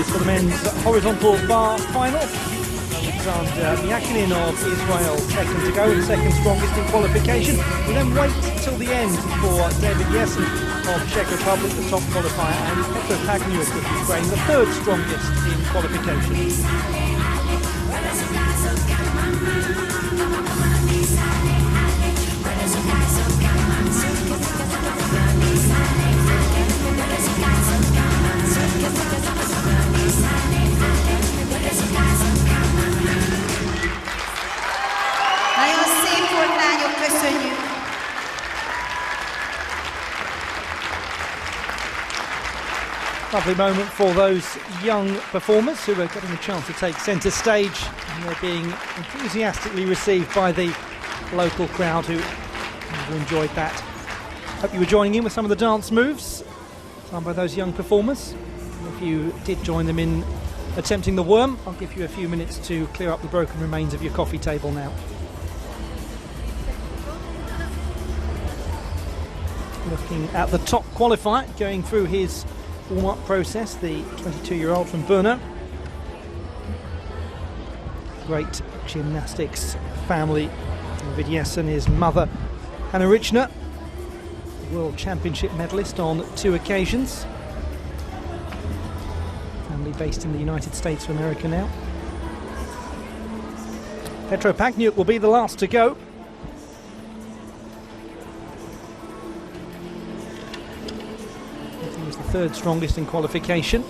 medalist for the men's horizontal bar final. Alexander Yakinin of Israel, second to go, the second strongest in qualification. We then wait till the end for David Jessen of Czech Republic, the top qualifier, and Petr Pagniuk of Ukraine, the third strongest in qualification. Lovely moment for those young performers who are getting a chance to take centre stage, and they're being enthusiastically received by the local crowd who enjoyed that. Hope you were joining in with some of the dance moves done by those young performers. If you did join them in attempting the worm, I'll give you a few minutes to clear up the broken remains of your coffee table now. Looking at the top qualifier, going through his warm-up process, the 22-year-old from Brno. Great gymnastics family. David Jessen, his mother, Hanna Richner, World Championship medalist on 2 occasions. Family based in the United States of America now. Petr Pagniuk will be the last to go. He was the third strongest in qualification.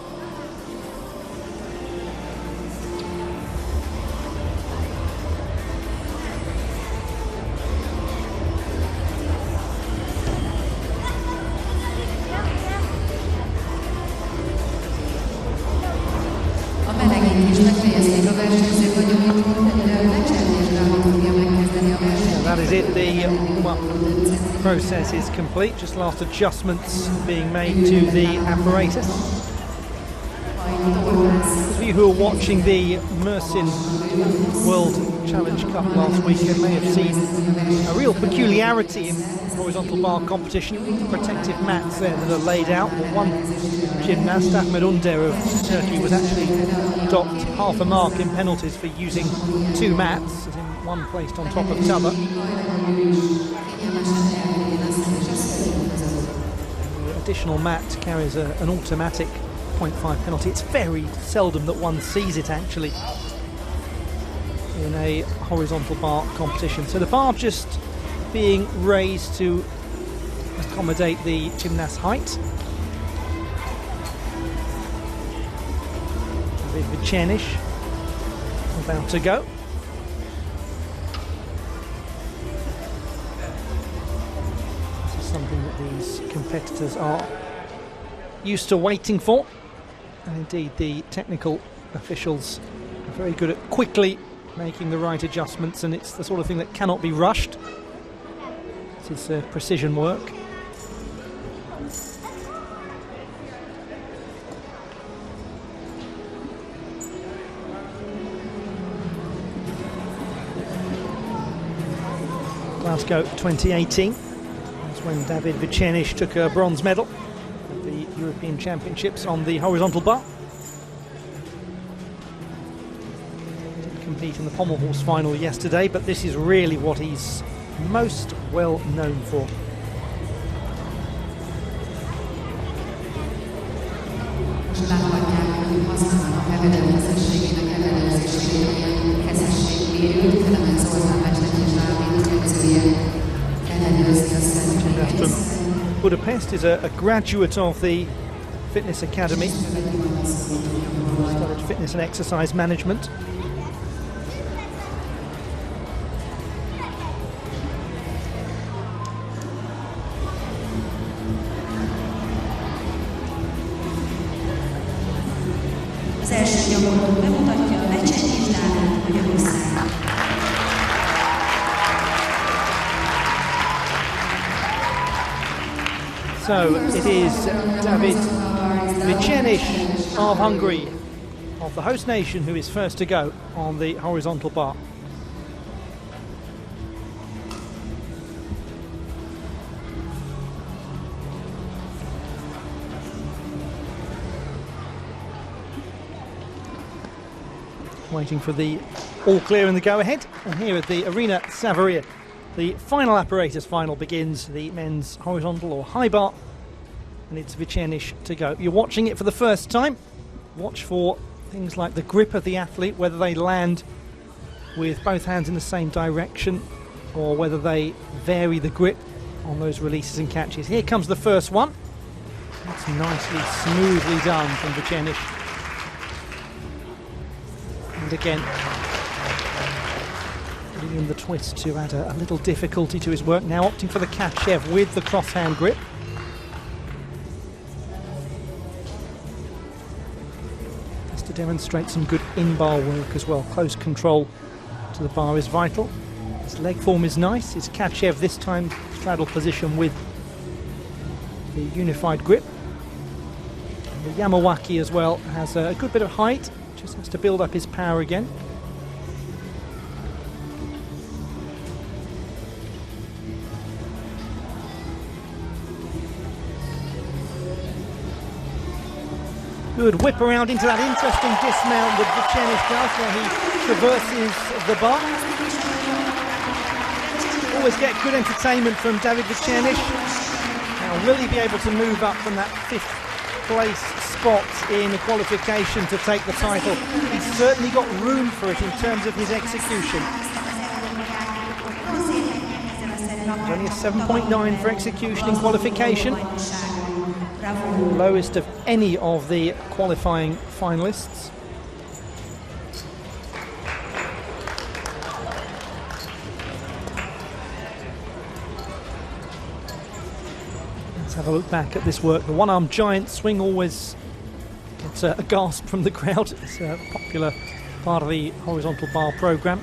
That is it, the warm-up process is complete, just last adjustments being made to the apparatus. Those of you who are watching the Mersin World Challenge Cup last weekend may have seen a real peculiarity in horizontal bar competition, the protective mats there that are laid out. Well, one gymnast, Ahmed Under of Turkey, was actually docked half a mark in penalties for using 2 mats, as in one placed on top of the other. The additional mat carries an automatic 0.5 penalty. It's very seldom that one sees it actually in a horizontal bar competition. So the bar just being raised to accommodate the gymnast's height. David Vicenic about to go. This is something that these competitors are used to waiting for, and indeed the technical officials are very good at quickly making the right adjustments, and it's the sort of thing that cannot be rushed. This is precision work. Glasgow 2018 was when David Vicenic took a bronze medal at the European Championships on the horizontal bar. Didn't compete in the pommel horse final yesterday, but this is really what he's most well known for. From Budapest is a graduate of the Fitness Academy. Studied fitness and exercise management. So it is David Vicenic of Hungary, of the host nation, who is first to go on the horizontal bar. waiting for the all clear and the go-ahead. And here at the Arena Savaria, the final apparatus final begins, the men's horizontal or high bar, and it's Vicenic to go. You're watching it for the first time. Watch for things like the grip of the athlete, whether they land with both hands in the same direction or whether they vary the grip on those releases and catches. Here comes the first one. That's nicely, smoothly done from Vicenic. And again, putting in the twist to add a little difficulty to his work. Now opting for the Kachev with the cross-hand grip. Just to demonstrate some good in-bar work as well. Close control to the bar is vital. His leg form is nice. His Kachev this time straddle position with the unified grip. And the Yamawaki as well has a good bit of height. Just has to build up his power again. Good whip around into that interesting dismount that Vicenic does, where he traverses the bar. Always get good entertainment from David Vicenic. Now, will he be able to move up from that 5th place spot in qualification to take the title? He's certainly got room for it in terms of his execution. There's only a 7.9 for execution in qualification. Lowest of any of the qualifying finalists. Let's have a look back at this work. The one-armed giant swing always gets a gasp from the crowd. It's a popular part of the horizontal bar programme.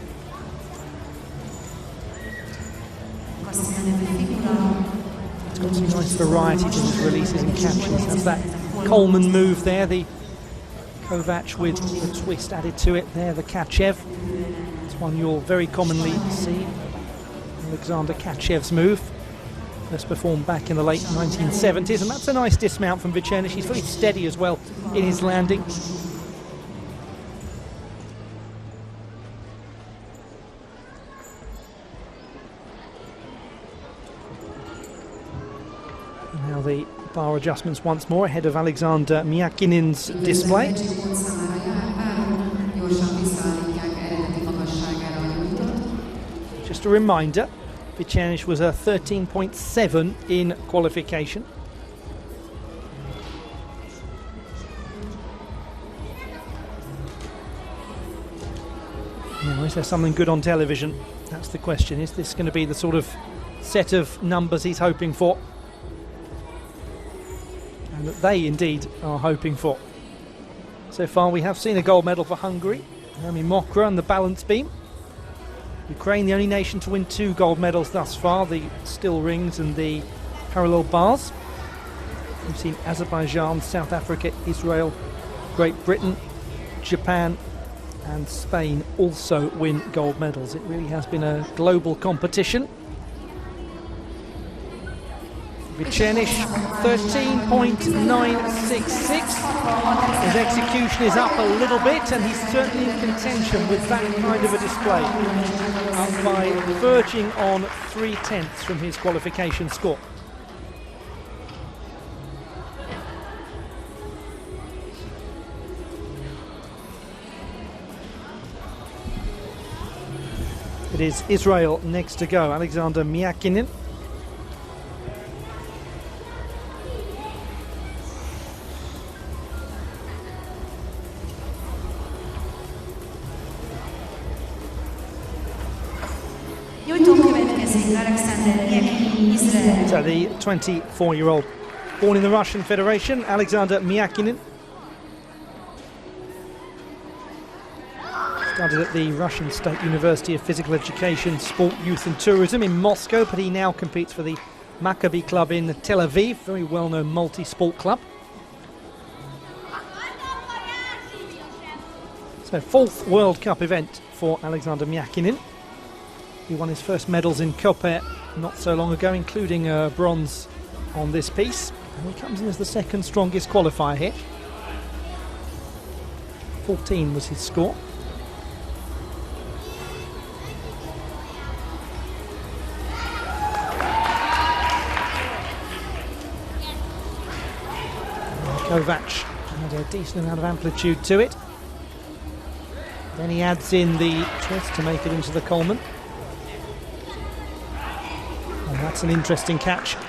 It's got some nice variety to his releases and catches. Has that Coleman move there, the Kovac with the twist added to it there, the Kachev. It's one you'll very commonly see. Alexander Kachev's move. First performed back in the late 1970s, and that's a nice dismount from Vicenic. He's very steady as well in his landing. Now the bar adjustments once more ahead of Alexander Miakinin's display. Just a reminder, Vicenic was a 13.7 in qualification. Now, is there something good on television? That's the question. Is this going to be the sort of set of numbers he's hoping for? And that they indeed are hoping for. So far we have seen a gold medal for Hungary, Naomi Mokra and the balance beam. Ukraine, the only nation to win 2 gold medals thus far, the still rings and the parallel bars. We've seen Azerbaijan, South Africa, Israel, Great Britain, Japan and Spain also win gold medals. It really has been a global competition. Vicenic, 13.966. His execution is up a little bit, and he's certainly in contention with that kind of a display. Up by verging on 3/10 from his qualification score. It is Israel next to go, Alexander Miakinin. So the 24-year-old, born in the Russian Federation, Alexander Miakinin. Studied at the Russian State University of Physical Education, Sport, Youth and Tourism in Moscow, but he now competes for the Maccabi club in Tel Aviv, very well-known multi-sport club. So 4th World Cup event for Alexander Miakinin. He won his first medals in Koper not so long ago, including a bronze on this piece. And he comes in as the 2nd strongest qualifier here. 14 was his score. Kovac had a decent amount of amplitude to it. Then he adds in the twist to make it into the Coleman. And that's an interesting catch. A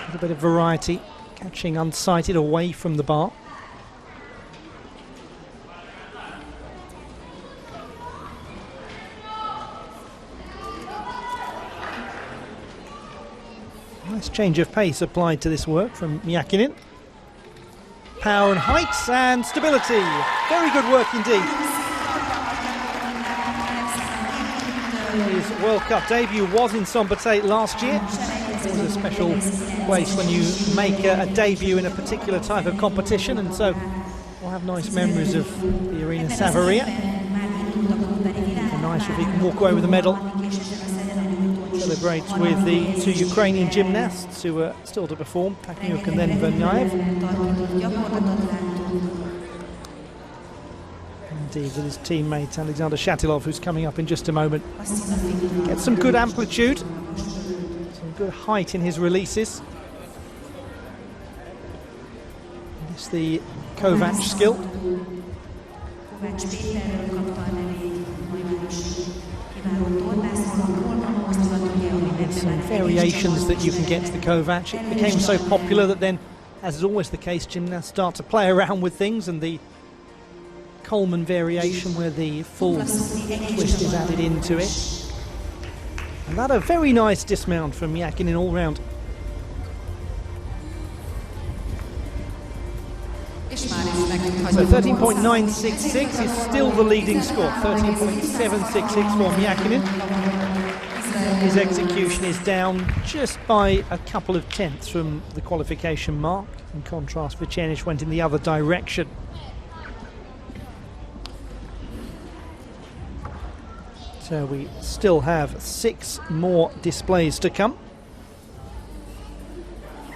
little bit of variety, catching unsighted away from the bar. Nice change of pace applied to this work from Mäkinen. Power and height and stability. Very good work indeed. His World Cup debut was in Szombathely last year. It was a special place when you make a debut in a particular type of competition, and so we'll have nice memories of the Arena Savaria. Nice if he can walk away with a medal. Celebrates with the two Ukrainian gymnasts who are still to perform, Takniuk and then Vernayev. Indeed, with his teammate Alexander Shatilov, who's coming up in just a moment. Gets some good amplitude, some good height in his releases. It's the Kovac skill. There's some variations that you can get to the Kovac. It became so popular that then, as is always the case, gymnasts start to play around with things, and the Coleman variation where the full twist is added into it. And that a very nice dismount from Mäkinen all round. So 13.966 is still the leading score, 13.766 for Mäkinen. His execution is down just by a couple of tenths from the qualification mark. In contrast, Vicenic went in the other direction. So we still have 6 more displays to come.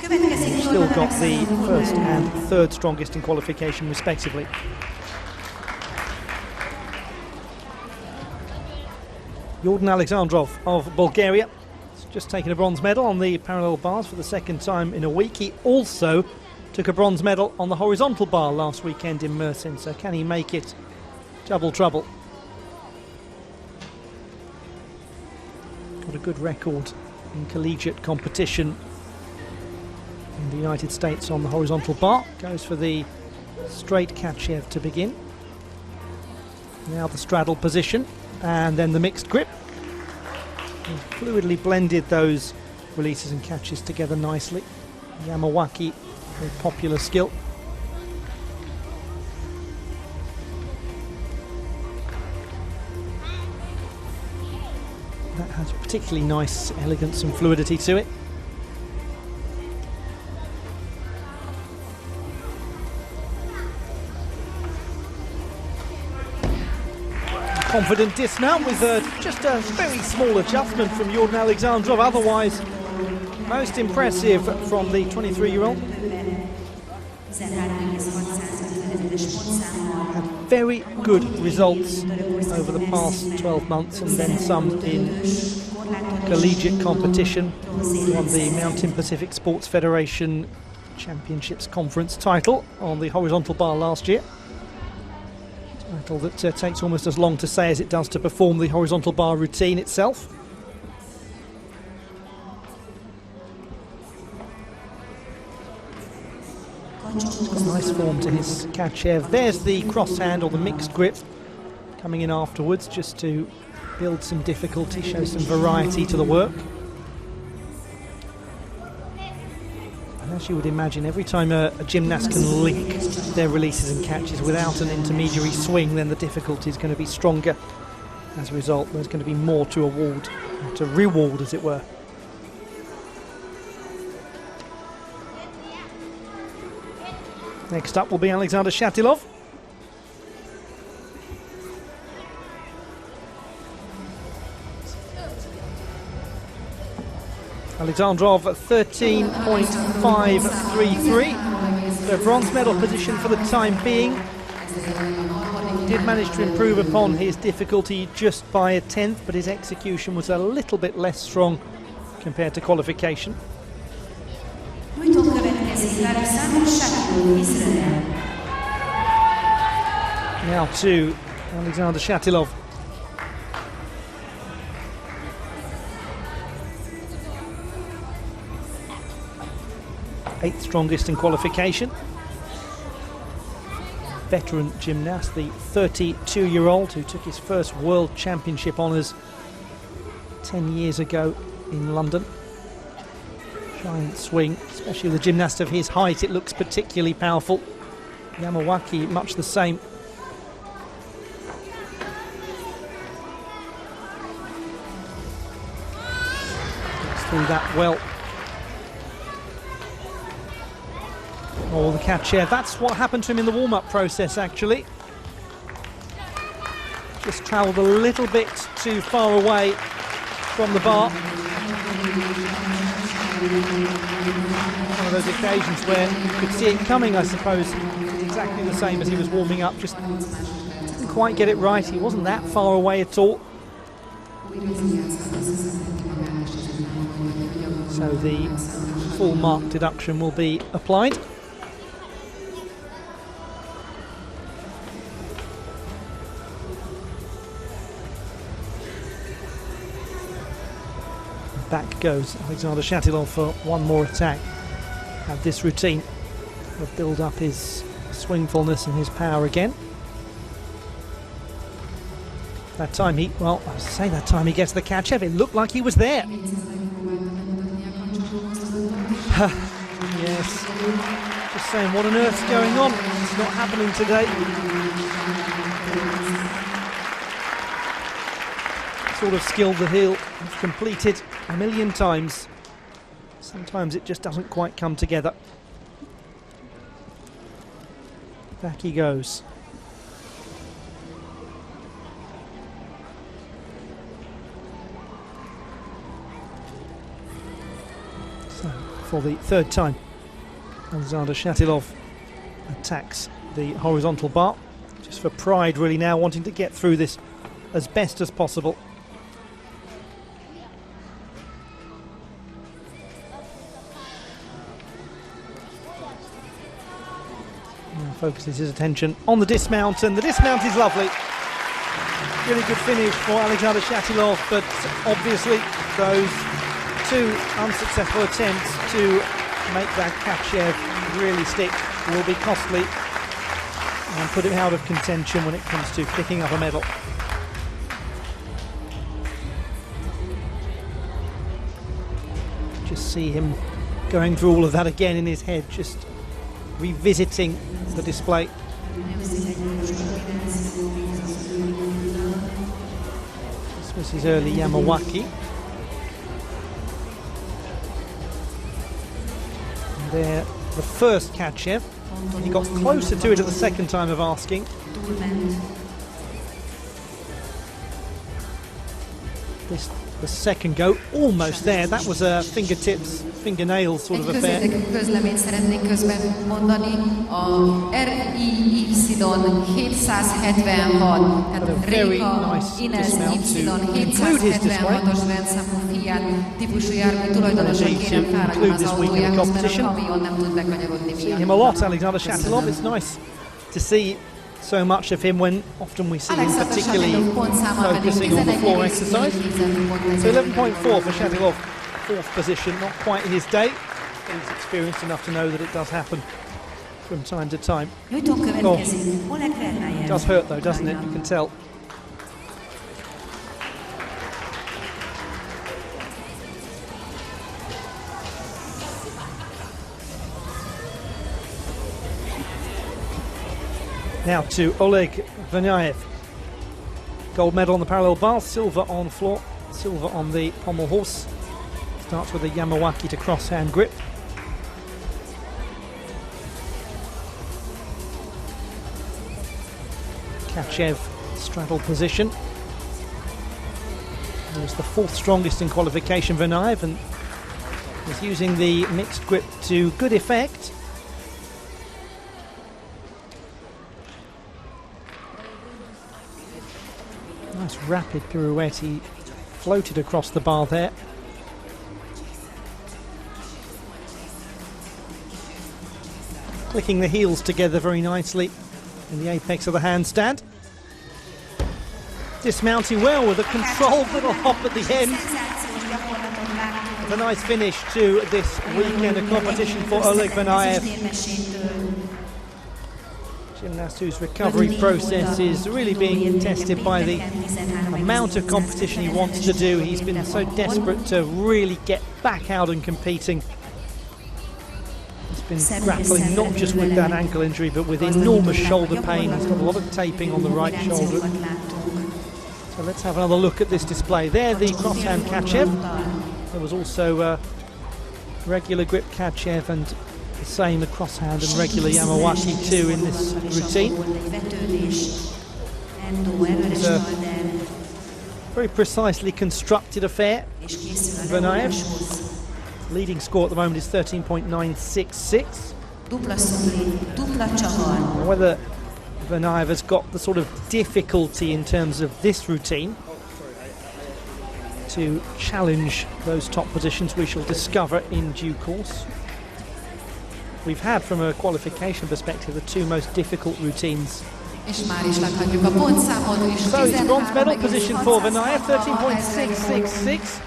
We've still got the first and third strongest in qualification respectively. Jordan Alexandrov of Bulgaria has just taken a bronze medal on the parallel bars for the second time in a week. He also took a bronze medal on the horizontal bar last weekend in Mersin, so can he make it double trouble? Got a good record in collegiate competition in the United States on the horizontal bar. Goes for the straight Kachev to begin. Now the straddle position and then the mixed grip. He fluidly blended those releases and catches together nicely. Yamawaki, very popular skill. That has particularly nice elegance and fluidity to it. Confident dismount with just a very small adjustment from Jordan Alexandrov. Otherwise, most impressive from the 23-year-old. Had very good results over the past 12 months and then some in collegiate competition. Won the Mountain Pacific Sports Federation Championships Conference title on the horizontal bar last year. Title that takes almost as long to say as it does to perform the horizontal bar routine itself. It's got nice form to his Kachev. There's the cross hand or the mixed grip coming in afterwards just to build some difficulty, show some variety to the work. And as you would imagine, every time a gymnast can link their releases and catches without an intermediary swing, then the difficulty is going to be stronger. As a result, there's going to be more to reward, as it were. Next up will be Alexander Shatilov. Alexandrov 13.533. The bronze medal position for the time being. Did manage to improve upon his difficulty just by a tenth, but his execution was a little bit less strong compared to qualification. Now to Alexander Shatilov. Eighth strongest in qualification. Veteran gymnast, the 32-year-old who took his first World Championship honours 10 years ago in London. Giant swing, especially the gymnast of his height, it looks particularly powerful. Yamawaki, much the same. Gets through that well. Oh, the catch here. That's what happened to him in the warm-up process, actually. Just travelled a little bit too far away from the bar. One of those occasions where you could see it coming, I suppose. Exactly the same as he was warming up. Just didn't quite get it right. He wasn't that far away at all. So the full mark deduction will be applied. Back goes Alexander Shatilov for one more attack. Had this routine to build up his swingfulness and his power again. That time he, well, I was saying that time he gets the catch up, it looked like he was there. Yes, just saying, what on earth's going on? It's not happening today. Sort of skill that he'll have completed a million times. Sometimes it just doesn't quite come together. Back he goes. So, for the third time, Alexander Shatilov attacks the horizontal bar, just for pride really now, wanting to get through this as best as possible. Focuses his attention on the dismount, and the dismount is lovely. Really good finish for Alexander Shatilov, but obviously those two unsuccessful attempts to make that Kachev really stick will be costly and put him out of contention when it comes to picking up a medal. Just see him going through all of that again in his head, just revisiting the display. This was his early Yamawaki. And there, the first Kachev. He got closer to it at the second time of asking. This, the second go, almost there. That was a fingertips, fingernails sort of affair. Közleményt szeretnék közben mondani. A RIY 776, tehát Réka Inez Y 776-os rendszámú Fiat típusú jármű tulajdonosa, kérem fáradjon az autójához, mert a kamion nem tud bekanyarodni See him a lot, Alexander Shatilov. It's nice to see so much of him when often we see him particularly focusing on the floor exercise. So 11.4 for Shatilov, fourth position, not quite his day. He's experienced enough to know that it does happen from time to time. Oh, it does hurt though, doesn't it? You can tell. Now to Oleg Vernayev. Gold medal on the parallel bar, silver on floor, silver on the pommel horse. Starts with a Yamawaki to cross-hand grip. Kachev straddle position. He was the fourth strongest in qualification, Vernayev, and was using the mixed grip to good effect. Nice rapid pirouette, he floated across the bar there. clicking the heels together very nicely in the apex of the handstand. Dismounting well with a controlled little hop at the end. A nice finish to this weekend of competition for Oleg Vanayev. Gymnast whose recovery process is really being tested by the amount of competition he wants to do. He's been so desperate to really get back out and competing. He's been grappling not just with that ankle injury but with enormous shoulder pain. He's got a lot of taping on the right shoulder. So let's have another look at this display. There, the crosshand Kachev. There was also regular grip Kachev and the same crosshand and regular Yamawaki too in this routine. It's a very precisely constructed affair. Vanayev. Leading score at the moment is 13.966. Whether Vanayev has got the sort of difficulty in terms of this routine to challenge those top positions, we shall discover in due course. We've had, from a qualification perspective, the two most difficult routines. So it's bronze medal position for Vanayev, 13.666.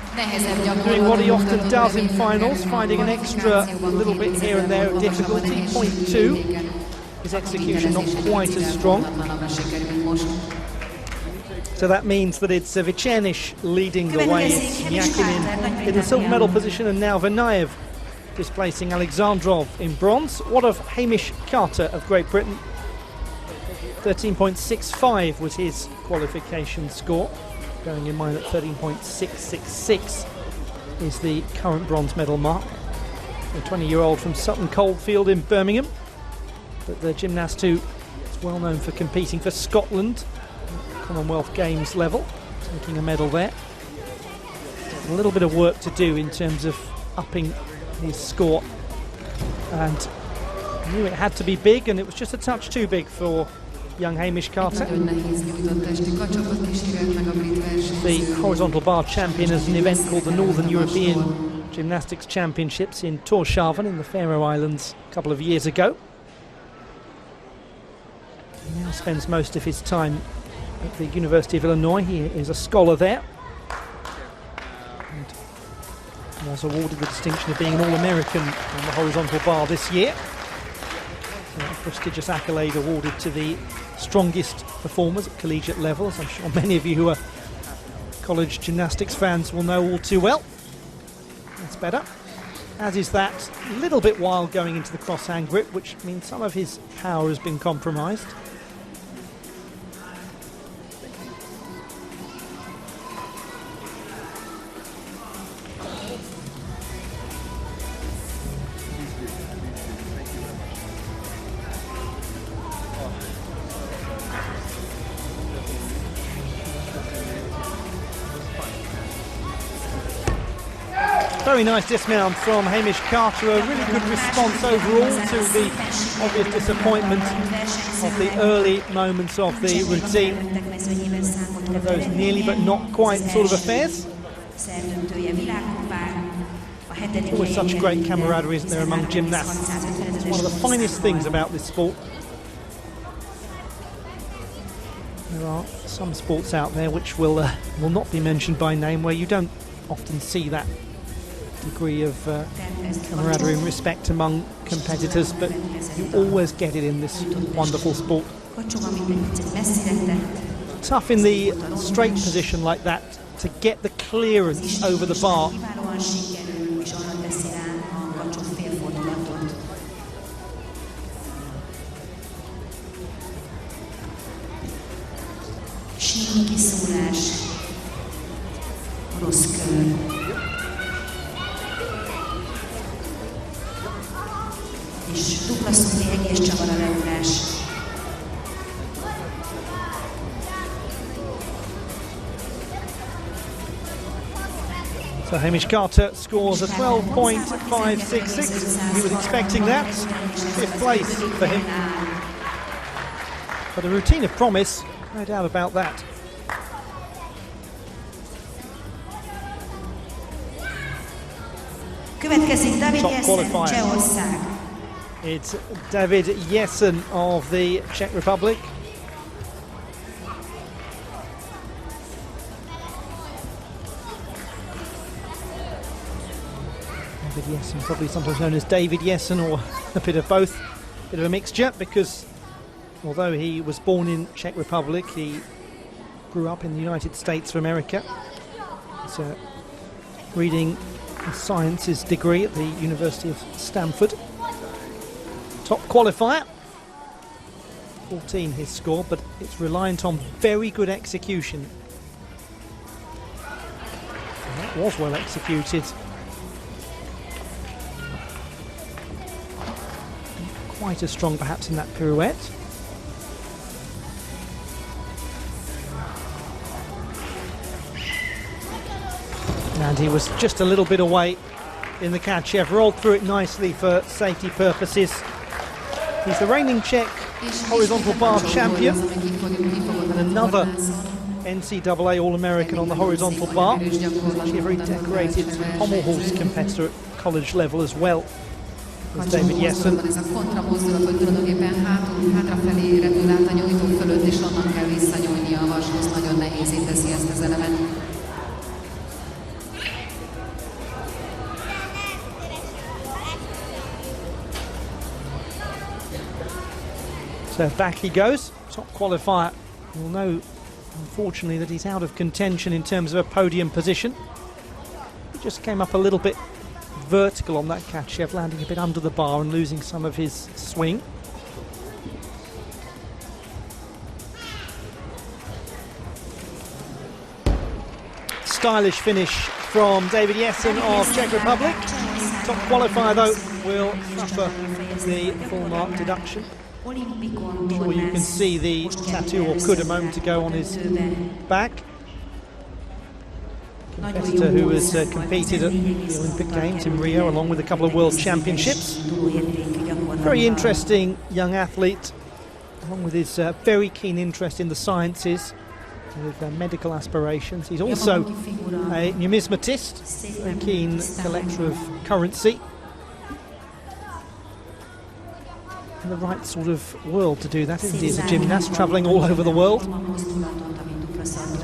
Doing what he often does in finals, finding an extra little bit here and there of difficulty, 0.2. His execution not quite as strong. So that means that it's Vicenic leading the way. It's Yakinin in the silver medal position, and now Vanayev displacing Alexandrov in bronze. What of Hamish Carter of Great Britain? 13.65 was his qualification score, bearing in mind that 13.666 is the current bronze medal mark. A 20-year-old from Sutton Coldfield in Birmingham, but the gymnast who is well known for competing for Scotland at Commonwealth Games level, taking a medal there. A little bit of work to do in terms of upping his score, and knew it had to be big, and it was just a touch too big for young Hamish Carter. The horizontal bar champion as an event called the Northern European Gymnastics Championships in Tórshavn in the Faroe Islands a couple of years ago. He now spends most of his time at the University of Illinois. He is a scholar there and was awarded the distinction of being an All-American on the horizontal bar this year. A prestigious accolade awarded to the strongest performers at collegiate level, as I'm sure many of you who are college gymnastics fans will know all too well. That's better. As is that little bit wild going into the crosshand grip, which means some of his power has been compromised. Very nice dismount from Hamish Carter, a really good response overall to the obvious disappointment of the early moments of the routine. One of those nearly but not quite sort of affairs. There's always such great camaraderie, isn't there, among gymnasts? It's one of the finest things about this sport. There are some sports out there which will not be mentioned by name, where you don't often see that degree of camaraderie and respect among competitors, but you always get it in this wonderful sport. Tough in the straight position like that to get the clearance over the bar. So Hamish Carter scores a 12.566. He was expecting that. 5th place for him. But a routine of promise, no doubt about that. Top qualifier. It's David Jessen of the Czech Republic. David Jessen, probably sometimes known as David Jessen, or a bit of both, a bit of a mixture, because although he was born in Czech Republic, he grew up in the United States of America. He's reading a sciences degree at the University of Stanford. Top qualifier, 14 his score, but it's reliant on very good execution. And that was well executed. Not quite as strong perhaps in that pirouette. And he was just a little bit away in the Kachev, rolled through it nicely for safety purposes. He's the reigning Czech horizontal bar champion and another NCAA All-American on the horizontal bar. He's actually a very decorated pommel horse competitor at college level as well as David Jessen. So back he goes, top qualifier. We'll know, unfortunately, that he's out of contention in terms of a podium position. He just came up a little bit vertical on that Kachev, landing a bit under the bar and losing some of his swing. Stylish finish from David Jessen of Czech Republic. Top qualifier, though, will suffer the full mark deduction. I'm sure you can see the tattoo, or could a moment ago, on his back. Competitor who has competed at the Olympic Games in Rio along with a couple of World Championships. Very interesting young athlete, along with his very keen interest in the sciences, with medical aspirations. He's also a numismatist, a keen collector of currency. In the right sort of world to do that, isn't he? As a gymnast travelling all over the world. He's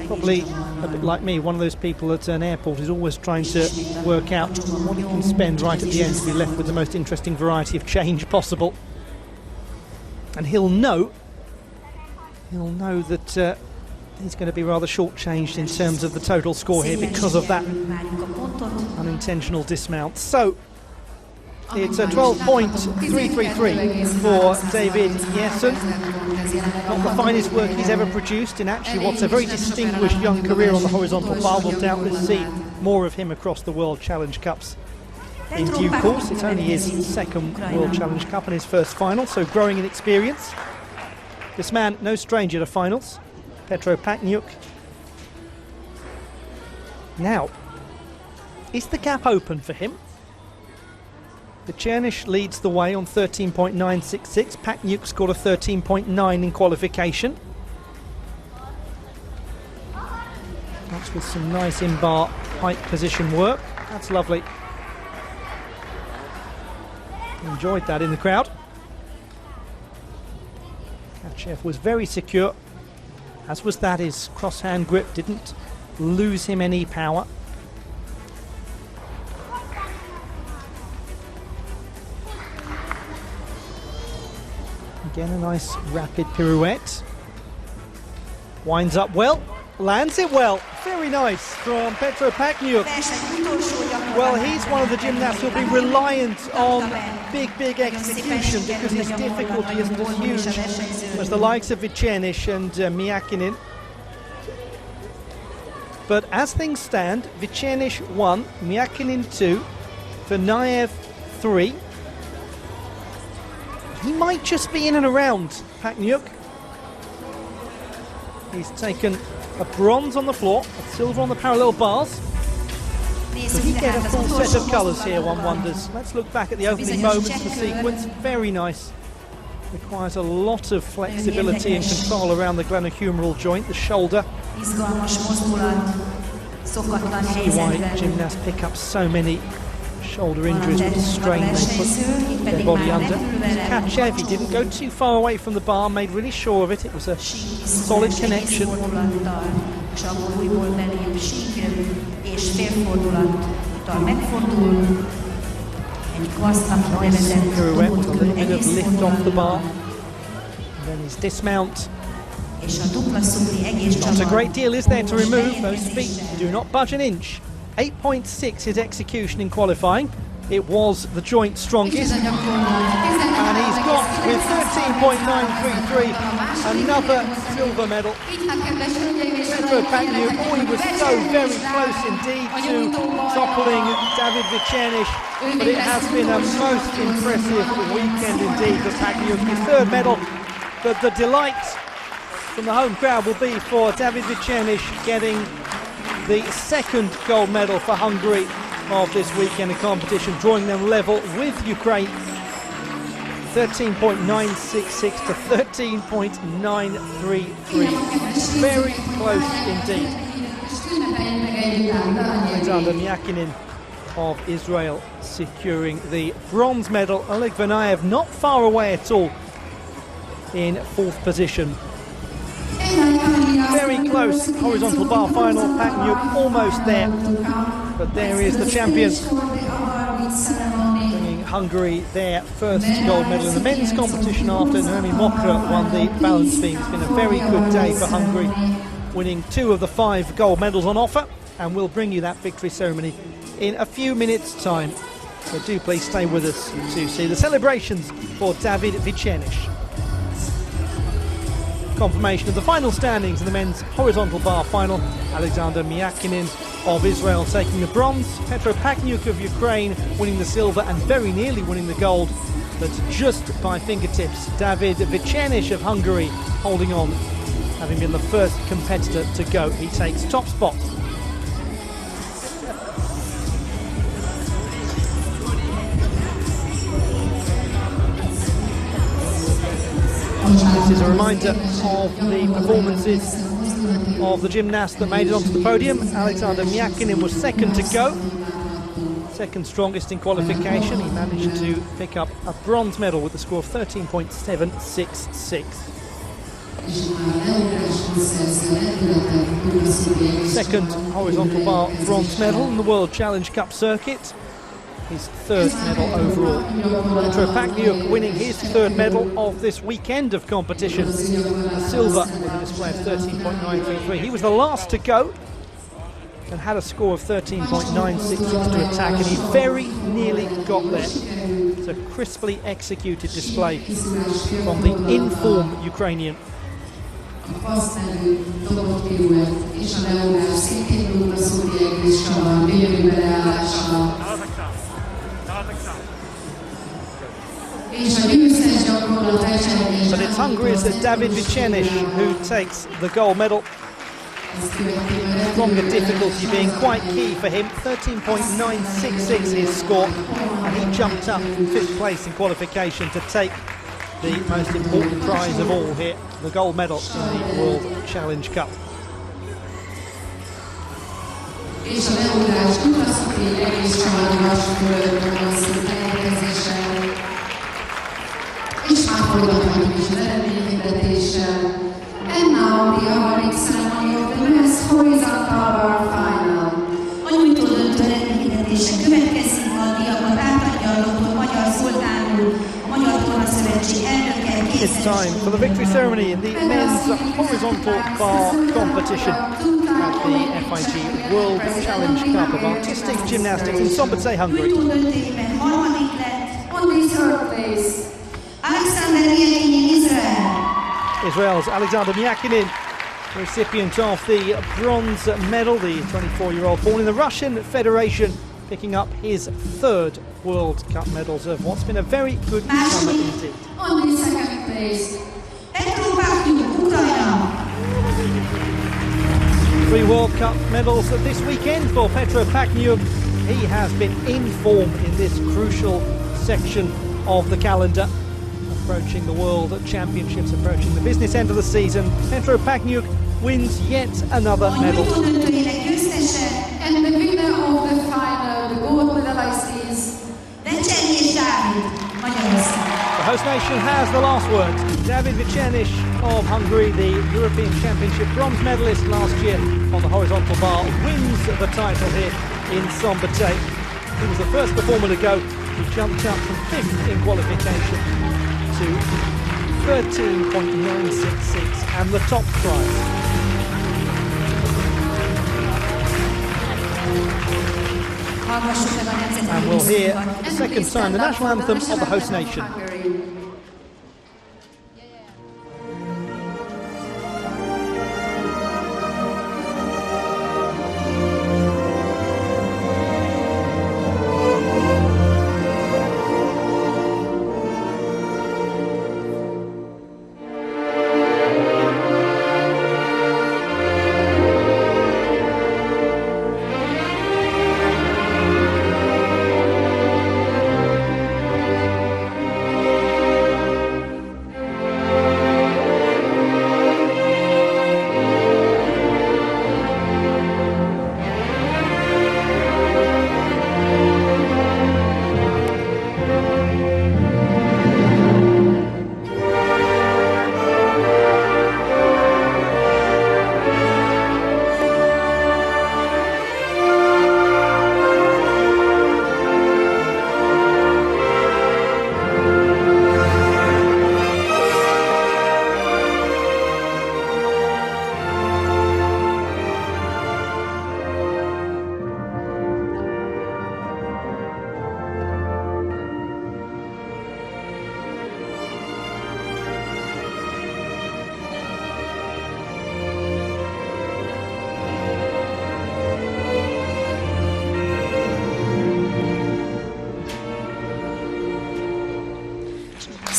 probably a bit like me, one of those people at an airport who's always trying to work out what he can spend right at the end to be left with the most interesting variety of change possible. And he'll know that he's going to be rather shortchanged in terms of the total score here because of that unintentional dismount. So it's a 12.333 for David Jessen. Not the finest work he's ever produced in actually what's a very distinguished young career on the horizontal bar. We'll doubtless see more of him across the World Challenge Cups in due course. It's only his second World Challenge Cup and his first final, so growing in experience. This man, no stranger to finals, Petr Pachniuk. Now, is the gap open for him? Vyčerniš leads the way on 13.966. Pachniuk scored a 13.9 in qualification. That's with some nice in-bar height position work. That's lovely. Enjoyed that in the crowd. Kachev was very secure, as was that. His cross-hand grip didn't lose him any power. Again, a nice rapid pirouette. Winds up well, lands it well. Very nice from Petr Pachniuk. Well, he's one of the gymnasts who'll be reliant on big execution because his difficulty isn't as huge as the likes of Vyčerniš and Miakinin. But as things stand, Vyčerniš 1, Miakinin 2, Vernayev 3. He might just be in and around Pachniuk. He's taken a bronze on the floor, a silver on the parallel bars. Does he get a full set of colours here, one wonders? Let's look back at the opening moments of the sequence. Very nice. Requires a lot of flexibility and control around the glenohumeral joint, the shoulder. See why gymnasts pick up so many shoulder injuries with the strain they put their body under. Kachev, he didn't go too far away from the bar, made really sure of it. It was a solid connection. Nice pirouette with a little bit of lift off the bar. And then his dismount. Not a great deal is there to remove. Those feet do not budge an inch. 8.6 his execution in qualifying. It was the joint strongest. And he's got, with 13.933, another silver medal. Petro Pachniuk, he was so very close indeed to toppling David Vicenic, but it has been a most impressive weekend indeed for Pachniuk. His third medal. The delight from the home crowd will be for David Vicenic getting the second gold medal for Hungary of this weekend of competition, drawing them level with Ukraine. 13.966 to 13.933. Very close indeed. Alexander Myakinin of Israel securing the bronze medal. Oleg Vernayev not far away at all in fourth position. Very close horizontal bar final. Pachniuk almost there, but there is the champion, bringing Hungary their first gold medal in the men's competition after Noemi Mokra won the balance beam. It's been a very good day for Hungary, winning 2 of the 5 gold medals on offer, and we'll bring you that victory ceremony in a few minutes' time. So do please stay with us to see the celebrations for David Vicenic. Confirmation of the final standings in the men's horizontal bar final. Alexander Myakinin of Israel taking the bronze, Petro Pachniuk of Ukraine winning the silver and very nearly winning the gold, but just by fingertips. David Vicenic of Hungary holding on, having been the first competitor to go. He takes top spot. This is a reminder of the performances of the gymnasts that made it onto the podium. Alexander Myakinin was second to go, second strongest in qualification. He managed to pick up a bronze medal with a score of 13.766. Second horizontal bar bronze medal in the World Challenge Cup circuit. His third medal overall. Petro Pachniuk winning his third medal of this weekend of competition. A silver with a display of 13.933. He was the last to go and had a score of 13.966 to attack, and he very nearly got there. It's a crisply executed display from the in-form Ukrainian. But it's Hungary's David Vicenic who takes the gold medal. Stronger difficulty being quite key for him. 13.966 his score, and he jumped up from 5th place in qualification to take the most important prize of all here, the gold medal in the World Challenge Cup. And now the awarding ceremony of the men's horizontal bar final. A nyújtódöntő eredményhirdetése következik, a díjakat átadja a dr. Magyar Zoltán úr, a Magyar Tornaszövetség elnöke. It's time for the victory ceremony in the men's horizontal bar competition at the FIG World Challenge Cup of Artistic Gymnastics in Szombathely, Hungary. Nyújtódöntőjében harmadik lett, on the third place, Alexander Myakinin, Israel. Israel's Alexander Myakinin, recipient of the bronze medal, the 24-year-old born in the Russian Federation, picking up his third World Cup medals of what's been a very good summer indeed. On the second place, Petro Pachniuk, Ukraine. 3 World Cup medals this weekend for Petro Pachniuk. He has been in form in this crucial section of the calendar. Approaching the World Championships, approaching the business end of the season, Petro Pachniuk wins yet another medal. And the winner of the final, the gold medalist is The host nation has the last word. David Vicenic of Hungary, the European Championship bronze medalist last year on the horizontal bar, wins the title here in Szombathely. He was the first performer to go. He jumped up from 5th in qualification to 13.966 and the top prize. And we'll hear the second time the national anthem of the host nation.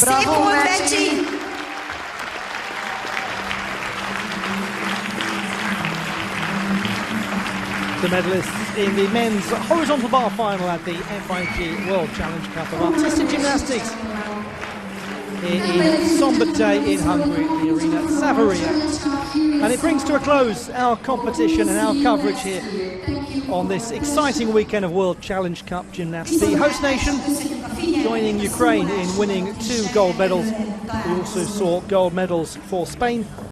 Bravo, Becci! The medalists in the men's horizontal bar final at the FIG World Challenge Cup of Artistic Gymnastics here in Szombathely in Hungary, the arena Savaria. And it brings to a close our competition and our coverage here on this exciting weekend of World Challenge Cup Gymnastics. The host nation joining Ukraine in winning 2 gold medals. We also saw gold medals for Spain,